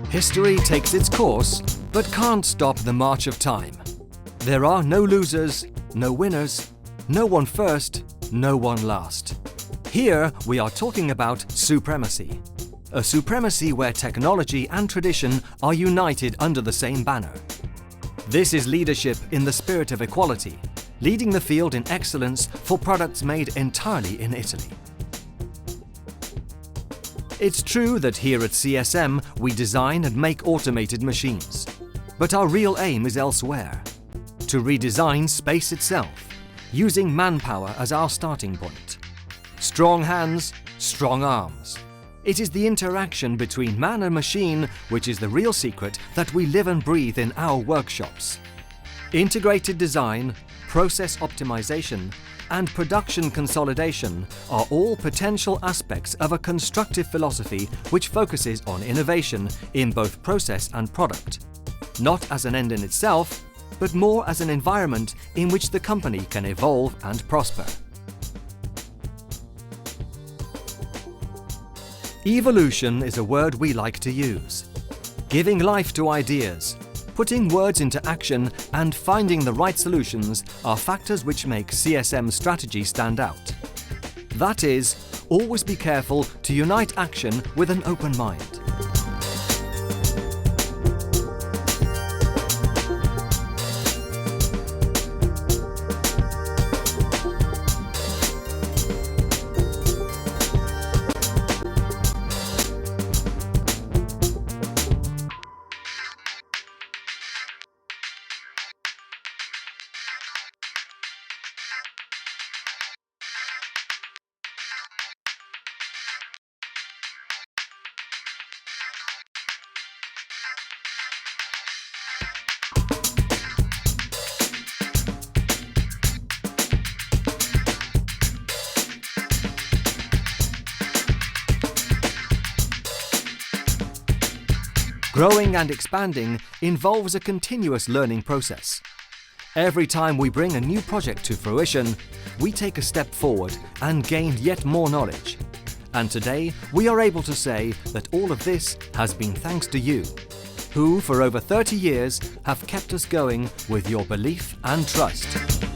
History takes its course, but can't stop the march of time. There are no losers, no winners, no one first, no one last. Here we are talking about supremacy. A supremacy where technology and tradition are united under the same banner. This is leadership in the spirit of equality, leading the field in excellence for products made entirely in Italy. It's true that here at CSM we design and make automated machines. But our real aim is elsewhere. To redesign space itself, using manpower as our starting point. Strong hands, strong arms. It is the interaction between man and machine which is the real secret that we live and breathe in our workshops. Integrated design, process optimization, and production consolidation are all potential aspects of a constructive philosophy which focuses on innovation in both process and product, not as an end in itself, but more as an environment in which the company can evolve and prosper. Evolution is a word we like to use. Giving life to ideas, putting words into action and finding the right solutions are factors which make CSM strategy stand out. That is, always be careful to unite action with an open mind. Growing and expanding involves a continuous learning process. Every time we bring a new project to fruition, we take a step forward and gain yet more knowledge. And today, we are able to say that all of this has been thanks to you, who for over 30 years have kept us going with your belief and trust.